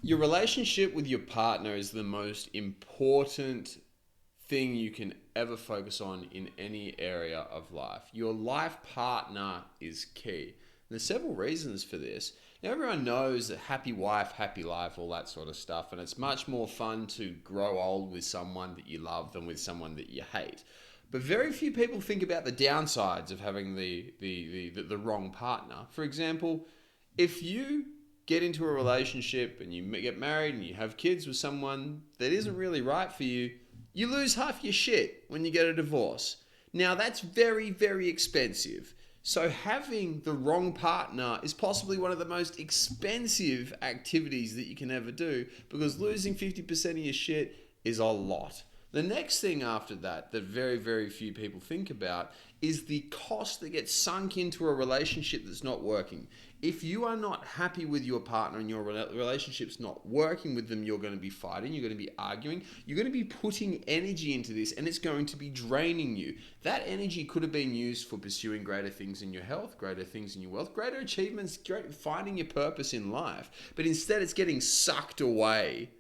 Your relationship with your partner is the most important thing you can ever focus on in any area of life. Your life partner is key. And there's several reasons for this. Now, everyone knows that happy wife, happy life, all that sort of stuff, and it's much more fun to grow old with someone that you love than with someone that you hate. But very few people think about the downsides of having the wrong partner. For example, if you get into a relationship and you get married and you have kids with someone that isn't really right for you, you lose half your shit when you get a divorce. Now that's very, very expensive. So having the wrong partner is possibly one of the most expensive activities that you can ever do, because losing 50% of your shit is a lot. The next thing after that very, very few people think about is the cost that gets sunk into a relationship that's not working. If you are not happy with your partner and your relationship's not working with them, you're going to be fighting, you're going to be arguing, you're going to be putting energy into this, and it's going to be draining you. That energy could have been used for pursuing greater things in your health, greater things in your wealth, greater achievements, finding your purpose in life. But instead it's getting sucked away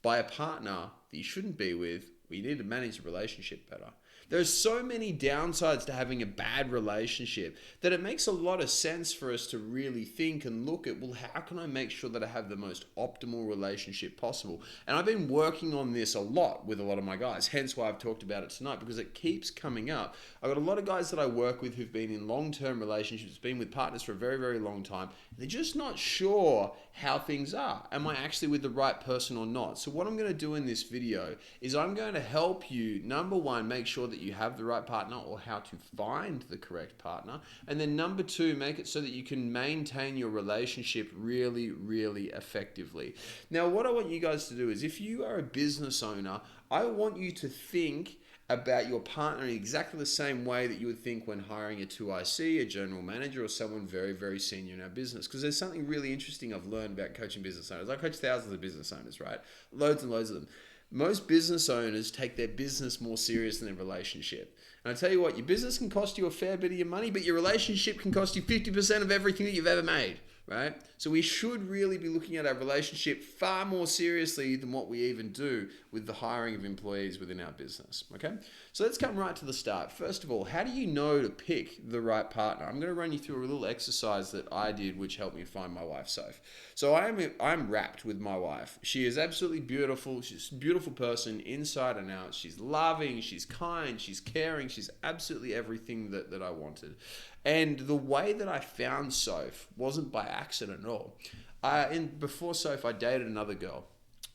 by a partner that you shouldn't be with. We need to manage the relationship better. There's so many downsides to having a bad relationship that it makes a lot of sense for us to really think and look at, well, how can I make sure that I have the most optimal relationship possible? And I've been working on this a lot with a lot of my guys, hence why I've talked about it tonight, because it keeps coming up. I've got a lot of guys that I work with who've been in long-term relationships, been with partners for a very, very long time. They're just not sure how things are. Am I actually with the right person or not? So what I'm going to do in this video is I'm going to help you, number one, make sure that you have the right partner, or how to find the correct partner. And then number two, make it so that you can maintain your relationship really, really effectively. Now, what I want you guys to do is, if you are a business owner, I want you to think about your partner in exactly the same way that you would think when hiring a 2IC, a general manager, or someone very, very senior in our business. Because there's something really interesting I've learned about coaching business owners. I coach thousands of business owners, right? Loads and loads of them. Most business owners take their business more serious than their relationship. And I tell you what, your business can cost you a fair bit of your money, but your relationship can cost you 50% of everything that you've ever made, right? So we should really be looking at our relationship far more seriously than what we even do with the hiring of employees within our business, okay? So let's come right to the start. First of all, how do you know to pick the right partner? I'm going to run you through a little exercise that I did, which helped me find my wife, Soph. So I'm wrapped with my wife. She is absolutely beautiful. She's a beautiful person inside and out. She's loving, she's kind, she's caring, she's absolutely everything that I wanted. And the way that I found Soph wasn't by accident at all. Before Soph, I dated another girl.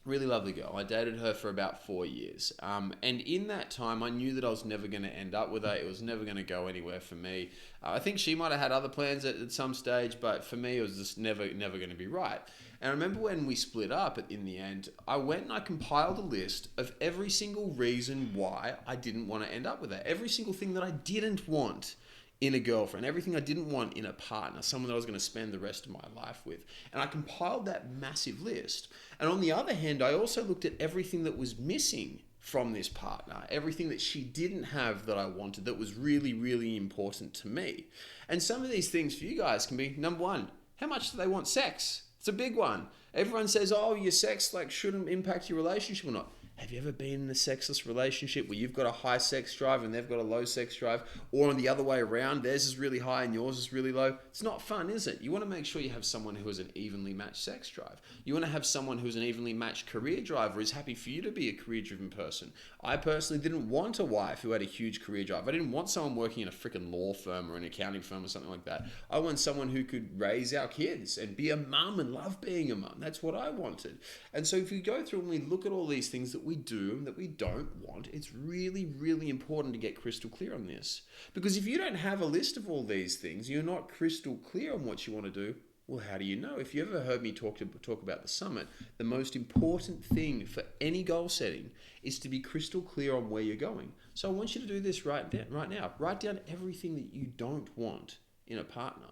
Really lovely girl. I dated her for about 4 years. And in that time, I knew that I was never going to end up with her. It was never going to go anywhere for me. I think she might have had other plans at some stage, but for me, it was just never going to be right. And I remember when we split up in the end, I went and I compiled a list of every single reason why I didn't want to end up with her. Every single thing that I didn't want in a girlfriend, everything I didn't want in a partner, someone that I was going to spend the rest of my life with. And I compiled that massive list. And on the other hand, I also looked at everything that was missing from this partner, everything that she didn't have that I wanted that was really, really important to me. And some of these things for you guys can be, number one, how much do they want sex? It's a big one. Everyone says, oh, your sex shouldn't impact your relationship or not. Have you ever been in a sexless relationship where you've got a high sex drive and they've got a low sex drive? Or on the other way around, theirs is really high and yours is really low? It's not fun, is it? You want to make sure you have someone who has an evenly matched sex drive. You want to have someone who's an evenly matched career drive or is happy for you to be a career-driven person. I personally didn't want a wife who had a huge career drive. I didn't want someone working in a freaking law firm or an accounting firm or something like that. I want someone who could raise our kids and be a mum and love being a mum. That's what I wanted. And so if we go through and we look at all these things that we do and that we don't want, it's really, really important to get crystal clear on this. Because if you don't have a list of all these things, you're not crystal clear on what you want to do, well, how do you know? If you ever heard me talk about the summit, the most important thing for any goal setting is to be crystal clear on where you're going. So I want you to do this right now. Write down everything that you don't want in a partner.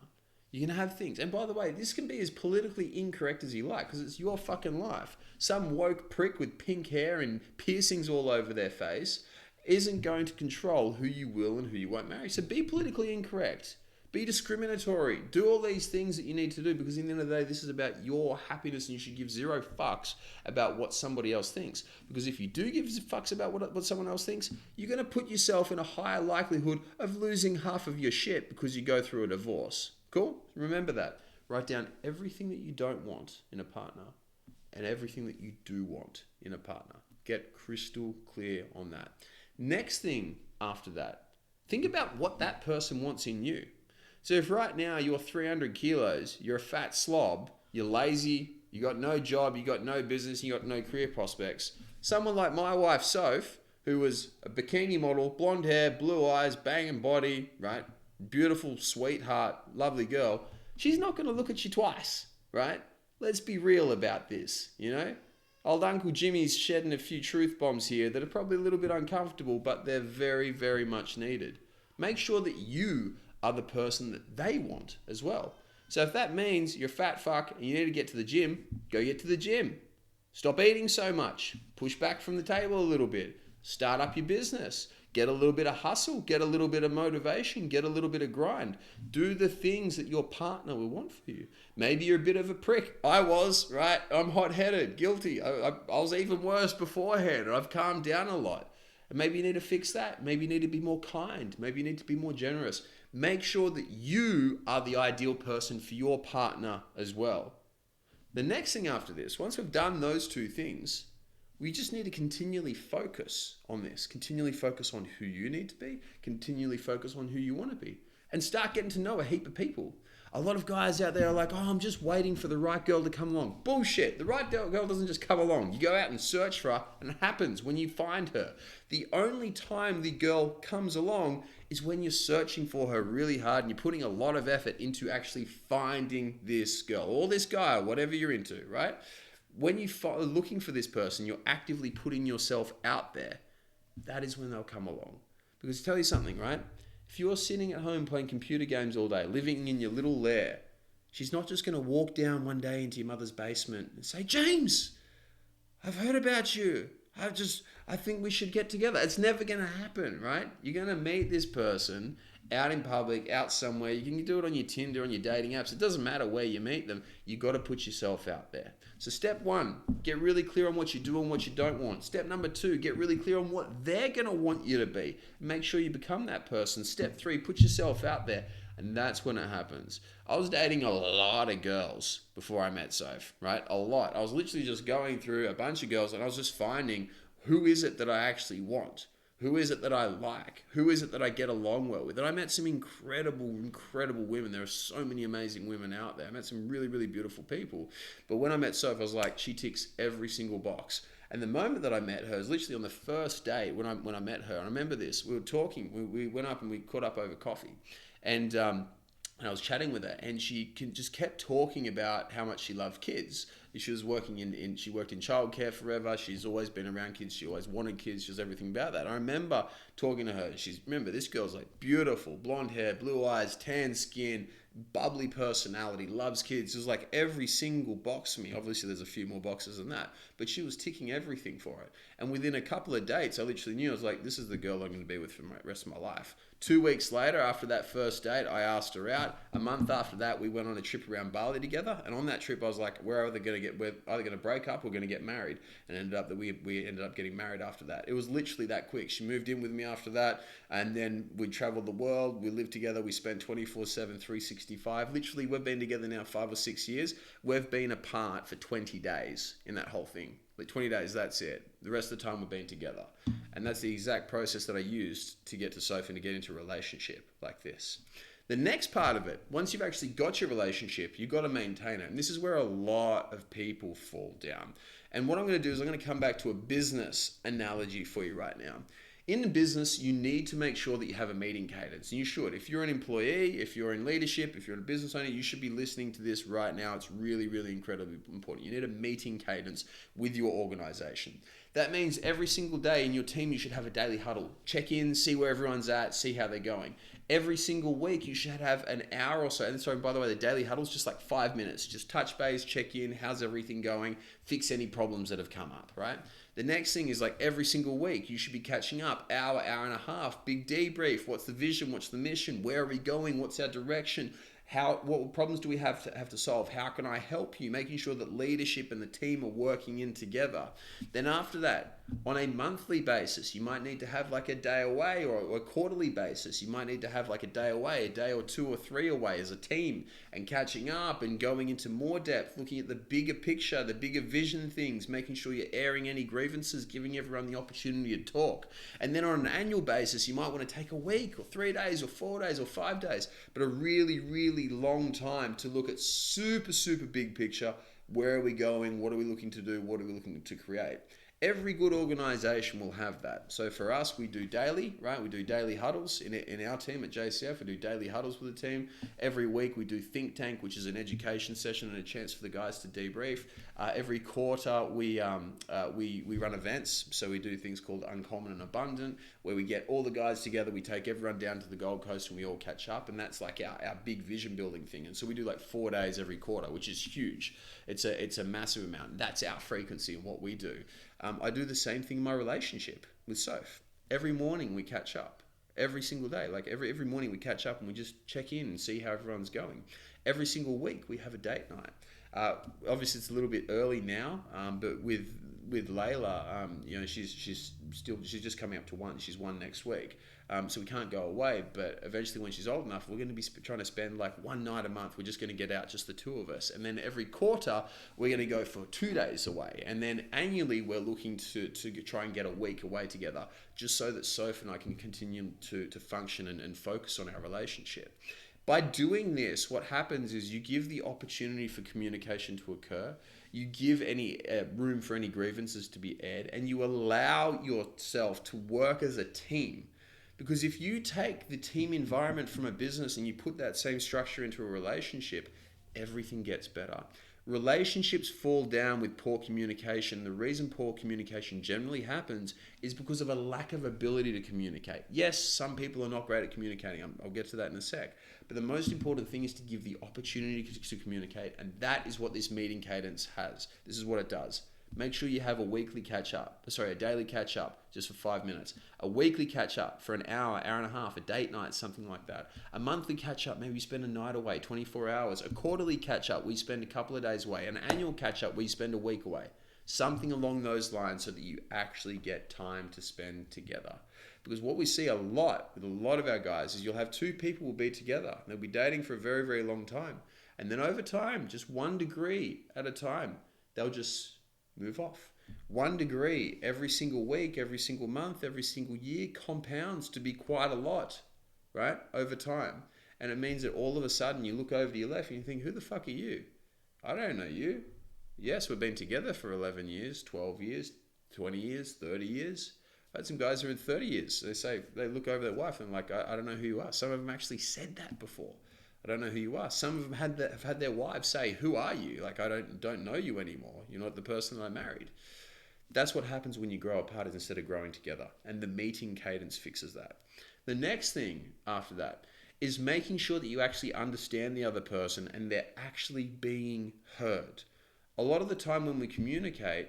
You can have things. And by the way, this can be as politically incorrect as you like because it's your fucking life. Some woke prick with pink hair and piercings all over their face isn't going to control who you will and who you won't marry. So be politically incorrect. Be discriminatory. Do all these things that you need to do, because in the end of the day, this is about your happiness, and you should give zero fucks about what somebody else thinks. Because if you do give fucks about what someone else thinks, you're going to put yourself in a higher likelihood of losing half of your shit because you go through a divorce. Cool? Remember that. Write down everything that you don't want in a partner and everything that you do want in a partner. Get crystal clear on that. Next thing after that, think about what that person wants in you. So if right now you're 300 kilos, you're a fat slob, you're lazy, you got no job, you got no business, you got no career prospects, someone like my wife, Soph, who was a bikini model, blonde hair, blue eyes, banging body, right? Beautiful, sweetheart, lovely girl. She's not going to look at you twice, right? Let's be real about this, you know? Old Uncle Jimmy's shedding a few truth bombs here that are probably a little bit uncomfortable, but they're very, very much needed. Make sure that you are the person that they want as well. So if that means you're a fat fuck and you need to get to the gym, go get to the gym. Stop eating so much. Push back from the table a little bit. Start up your business. Get a little bit of hustle. Get a little bit of motivation. Get a little bit of grind. Do the things that your partner will want for you. Maybe you're a bit of a prick. I was, right? I'm hot-headed, guilty. I was even worse beforehand. I've calmed down a lot. And maybe you need to fix that. Maybe you need to be more kind. Maybe you need to be more generous. Make sure that you are the ideal person for your partner as well. The next thing after this, once we've done those two things, we just need to continually focus on this. Continually focus on who you need to be. Continually focus on who you want to be. And start getting to know a heap of people. A lot of guys out there are like, oh, I'm just waiting for the right girl to come along. Bullshit. The right girl doesn't just come along. You go out and search for her, and it happens when you find her. The only time the girl comes along is when you're searching for her really hard and you're putting a lot of effort into actually finding this girl or this guy or whatever you're into, right? When you're looking for this person, you're actively putting yourself out there. That is when they'll come along. Because to tell you something, right? If you're sitting at home playing computer games all day, living in your little lair, she's not just going to walk down one day into your mother's basement and say, James, I've heard about you. I think we should get together. It's never going to happen, right? You're going to meet this person out in public, out somewhere. You can do it on your Tinder, on your dating apps. It doesn't matter where you meet them. You got to put yourself out there. So step 1, get really clear on what you do and what you don't want. Step number 2, get really clear on what they're going to want you to be. Make sure you become that person. Step 3, put yourself out there. And that's when it happens. I was dating a lot of girls before I met Soph, right? A lot. I was literally just going through a bunch of girls and I was just finding who is it that I actually want? Who is it that I like? Who is it that I get along well with? And I met some incredible, incredible women. There are so many amazing women out there. I met some really, really beautiful people. But when I met Soph, I was like, she ticks every single box. And the moment that I met her was literally on the first day when I met her. And I remember this. We were talking. We went up and we caught up over coffee. And I was chatting with her, and she just kept talking about how much she loved kids. She was working she worked in childcare forever. She's always been around kids. She always wanted kids. She was everything about that. I remember talking to her. Remember, this girl's like beautiful, blonde hair, blue eyes, tan skin, bubbly personality, loves kids. It was like every single box for me. Obviously, there's a few more boxes than that, but she was ticking everything for it. And within a couple of dates, I literally knew, I was like, this is the girl I'm going to be with for the rest of my life. 2 weeks later, after that first date, I asked her out. A month after that, we went on a trip around Bali together. And on that trip, I was like, we're either going to break up or we're going to get married. And it ended up that we ended up getting married after that. It was literally that quick. She moved in with me after that. And then we traveled the world. We lived together. We spent 24/7, 365. Literally, we've been together now 5 or 6 years. We've been apart for 20 days in that whole thing. Like 20 days, that's it. The rest of the time we've been together. And that's the exact process that I used to get to Sophie and to get into a relationship like this. The next part of it, once you've actually got your relationship, you've got to maintain it. And this is where a lot of people fall down. And what I'm going to do is I'm going to come back to a business analogy for you right now. In business, you need to make sure that you have a meeting cadence. And you should. If you're an employee, if you're in leadership, if you're a business owner, you should be listening to this right now. It's really, really incredibly important. You need a meeting cadence with your organization. That means every single day in your team, you should have a daily huddle. Check in, see where everyone's at, see how they're going. Every single week, you should have an hour or so. And sorry, by the way, the daily huddle is just like 5 minutes. Just touch base, check in, how's everything going? fix any problems that have come up, right? The next thing is like every single week, you should be catching up, hour and a half, big debrief. What's the vision? What's the mission? Where are we going? What's our direction? What problems do we have to solve? How can I help you? Making sure that leadership and the team are working in together. Then after that, on a monthly basis, you might need to have like a day away, or a quarterly basis. You might need to have like a day away, a day or 2 or 3 away as a team, and catching up and going into more depth, looking at the bigger picture, the bigger vision things, making sure you're airing any grievances, giving everyone the opportunity to talk. And then on an annual basis, you might want to take a week or 3 days or 4 days or 5 days, but a really, really long time to look at super big picture. Where are we going? What are we looking to do? What are we looking to create? Every good organization will have that. So for us, we do daily, right? We do daily huddles in our team at JCF. We do daily huddles with the team. Every week we do Think Tank, which is an education session and a chance for the guys to debrief. Every quarter we run events. So we do things called Uncommon and Abundant, where we get all the guys together. We take everyone down to the Gold Coast and we all catch up. And that's like our big vision building thing. And so we do like 4 days every quarter, which is huge. It's a massive amount. That's our frequency and what we do. I do the same thing in my relationship with Soph. Every morning we catch up. Every single day. Like every morning we catch up and we just check in and see how everyone's going. Every single week we have a date night. Obviously it's a little bit early now, but with Layla, she's just coming up to 1. She's 1 next week. So we can't go away, but eventually when she's old enough, we're going to be trying to spend like 1 night a month. We're just going to get out, just the 2 of us. And then every quarter, we're going to go for 2 days away. And then annually, we're looking to try and get a week away together, just so that Soph and I can continue to function and focus on our relationship. By doing this, what happens is you give the opportunity for communication to occur. You give any room for any grievances to be aired, and you allow yourself to work as a team. Because if you take the team environment from a business and you put that same structure into a relationship, everything gets better. Relationships fall down with poor communication. The reason poor communication generally happens is because of a lack of ability to communicate. Yes, some people are not great at communicating. I'll get to that in a sec. But the most important thing is to give the opportunity to communicate, and that is what this meeting cadence has. This is what it does. Make sure you have a daily catch up just for 5 minutes. A weekly catch up for an hour and a half, a date night, something like that. A monthly catch up, maybe you spend a night away, 24 hours. A quarterly catch up, we spend a couple of days away. An annual catch up, we spend a week away. Something along those lines so that you actually get time to spend together. Because what we see a lot with a lot of our guys is you'll have 2 people will be together. They'll be dating for a very, very long time. And then over time, just 1 degree at a time, they'll just move off. 1 degree every single week, every single month, every single year compounds to be quite a lot, right? Over time. And it means that all of a sudden you look over to your left and you think, who the fuck are you? I don't know you. Yes, we've been together for 11 years, 12 years, 20 years, 30 years. I had some guys who are in 30 years. They look over their wife and like, I don't know who you are. Some of them actually said that before. I don't know who you are. Some of them have had their wives say, who are you? Like, I don't know you anymore. You're not the person that I married. That's what happens when you grow apart instead of growing together. And the meeting cadence fixes that. The next thing after that is making sure that you actually understand the other person and they're actually being heard. A lot of the time when we communicate,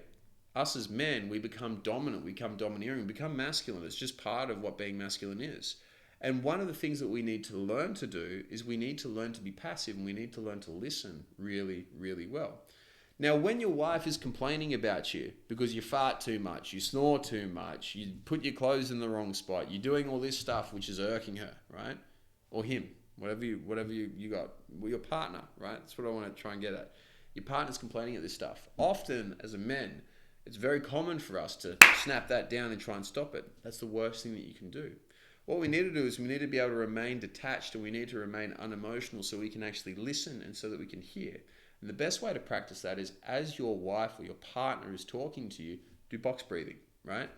us as men, we become dominant, we become domineering, we become masculine. It's just part of what being masculine is. And one of the things that we need to learn to do is we need to learn to be passive and we need to learn to listen really, really well. Now, when your wife is complaining about you because you fart too much, you snore too much, you put your clothes in the wrong spot, you're doing all this stuff which is irking her, right? Or him, whatever you got, well, your partner, right? That's what I want to try and get at. Your partner's complaining at this stuff. Often, as a man, it's very common for us to snap that down and try and stop it. That's the worst thing that you can do. What we need to do is we need to be able to remain detached and we need to remain unemotional so we can actually listen and so that we can hear. And the best way to practice that is as your wife or your partner is talking to you, do box breathing, right?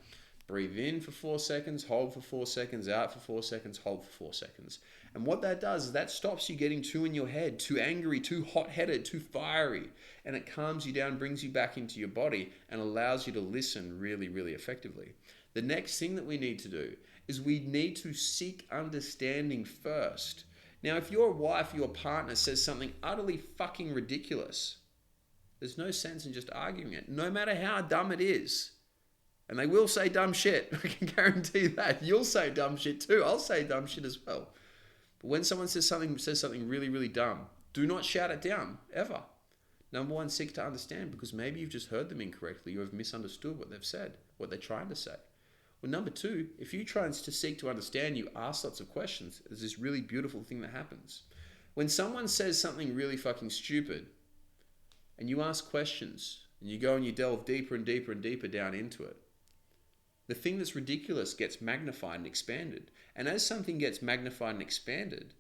Breathe in for 4 seconds, hold for 4 seconds, out for 4 seconds, hold for 4 seconds. And what that does is that stops you getting too in your head, too angry, too hot-headed, too fiery. And it calms you down, brings you back into your body and allows you to listen really, really effectively. The next thing that we need to do is we need to seek understanding first. Now, if your wife, your partner says something utterly fucking ridiculous, There's no sense in just arguing it, no matter how dumb it is. And they will say dumb shit. I can guarantee that. You'll say dumb shit too. I'll say dumb shit as well. But when someone says something really, really dumb, do not shout it down, ever. Number one, seek to understand, because maybe you've just heard them incorrectly. You have misunderstood what they've said, what they're trying to say. Well, number two, if you try to seek to understand, you ask lots of questions. There's this really beautiful thing that happens. When someone says something really fucking stupid, and you ask questions, and you go and you delve deeper and deeper and deeper down into it, the thing that's ridiculous gets magnified and expanded. And as something gets magnified and expanded,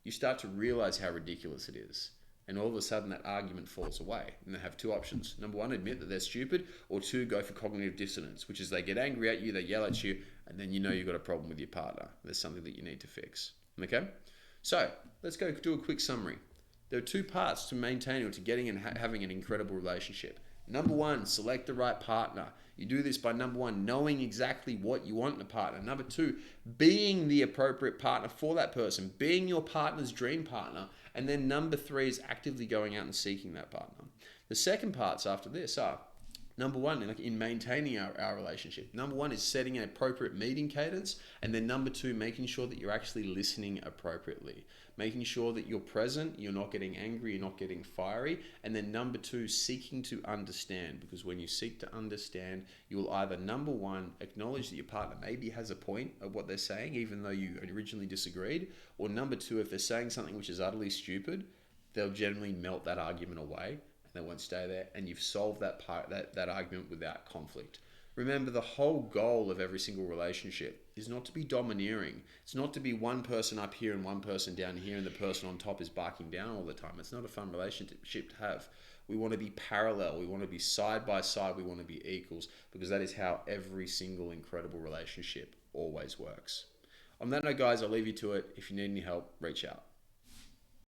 you start to realize how ridiculous it is. And all of a sudden that argument falls away. And they have two options. Number one, admit that they're stupid, or two, go for cognitive dissonance, which is they get angry at you, they yell at you, and then you know you've got a problem with your partner. There's something that you need to fix. Okay? So let's go do a quick summary. There are two parts to maintaining or to getting and having an incredible relationship. Number one, select the right partner. You do this by, number one, knowing exactly what you want in a partner. Number two, being the appropriate partner for that person, being your partner's dream partner. And then number three is actively going out and seeking that partner. The second parts after this are, number one, in maintaining our relationship. Number one is setting an appropriate meeting cadence. And then number two, making sure that you're actually listening appropriately. Making sure that you're present, you're not getting angry, you're not getting fiery. And then number two, seeking to understand. Because when you seek to understand, you will either, number one, acknowledge that your partner maybe has a point of what they're saying, even though you originally disagreed. Or number two, if they're saying something which is utterly stupid, they'll generally melt that argument away. They won't stay there, and you've solved that argument without conflict. Remember, the whole goal of every single relationship is not to be domineering. It's not to be one person up here and one person down here, and the person on top is barking down all the time. It's not a fun relationship to have. We want to be parallel. We want to be side by side. We want to be equals, because that is how every single incredible relationship always works. On that note, guys, I'll leave you to it. If you need any help, reach out.